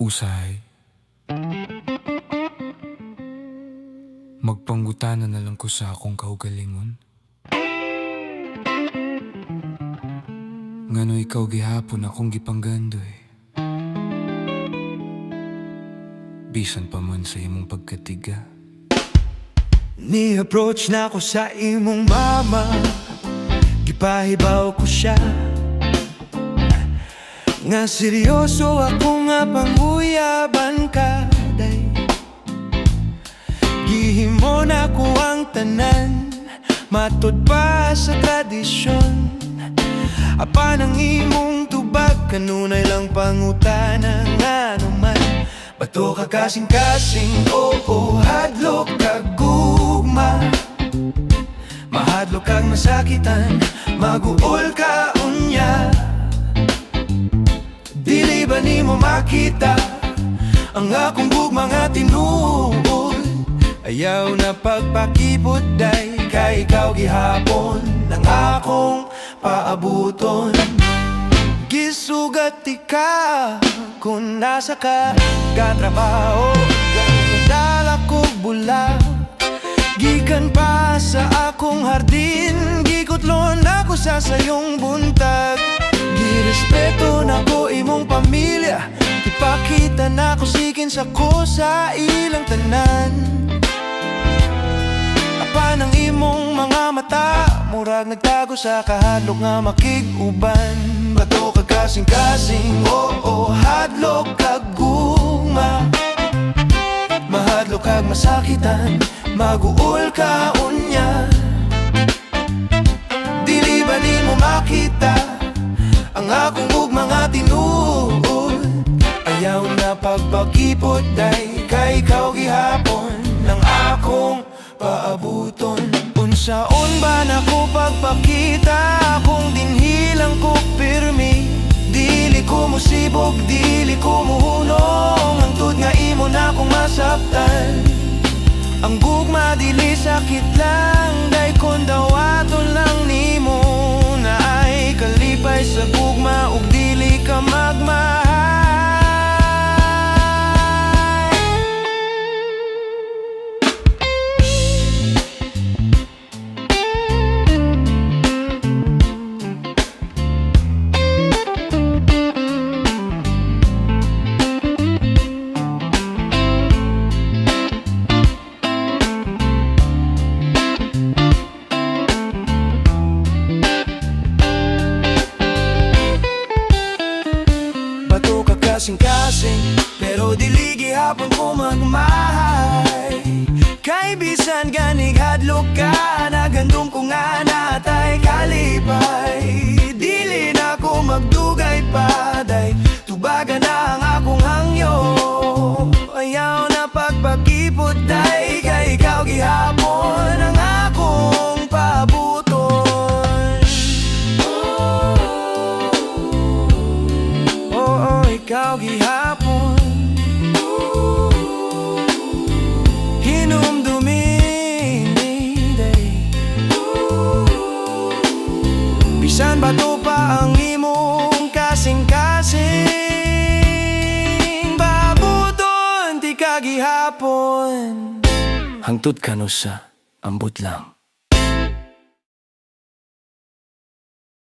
Usay, magpanggutana na lang ko sa akong kaugalingon. Ngano ikaw gihapon akong gipanggandoy, bisan pa man sa imong pagkatiga. Ni-approach na ko sa imong mama, gipahibaw ko siya nga seryoso ako nga panguyaban ka day. Gihimo na ko ang tanan, matud pa sa tradisyon. Apan ang imong tubag, kanunay lang pangutana nga naman. Bato ka kasing-kasing, oo, hadlok kag gugma. Mahadlok kag masakitan, maguol ka unya. Dili ba nimo makita ang akong gugma nga tinuod? Ayaw na pagpakipot day, kay ikaw gihapon ng akong paabuton. Gisugat ka kung nasa ka katrabaho, dala ko bula. Gikan pa sa akong hardin, gikutlon ako sa sayong buntag. Girespeto na ko imong pamilya, ipakita na ko sikin sa ko sa ilang tanan. Apan ang imong mga mata, murag nagtago sa kahadlok nga makig-uban. Bato ka kasing-kasing, oo, hadlok kag gugma. Mahadlok kag masakitan, maguol ka unya. Dili ba nimo makita ang akong gugma nga tinuod? Ayaw na pagpakipot day, kay ikaw gihapon ng akong paabuton. Unsaon ba na ko pagpakita kung dinhilang ko pirmi? Dili ko musibog, dili ko muhunong, hangtod nga imo na kong masaptan. Ang gugma dili sakit lang, day kon dawaton lang nimo na ay kalipay sa gugma ug dili ka magmahal. Kasing-kasing, pero dili gihapon ko magmahay. Kay bisan ganig hadlok ka, nagandong ko nga natay kalipay. Dili na ko magdugay pa day, tubagan na ang akong hangyo. Ayaw na pagpakipot day, kay ikaw gihapon ang akong paabuton. Ikaw gihapon hinumdumin ni day. Bisan bato pa ang imong kasing-kasing, babuton ti ka gihapon, hangtod ka no sa ambot lang.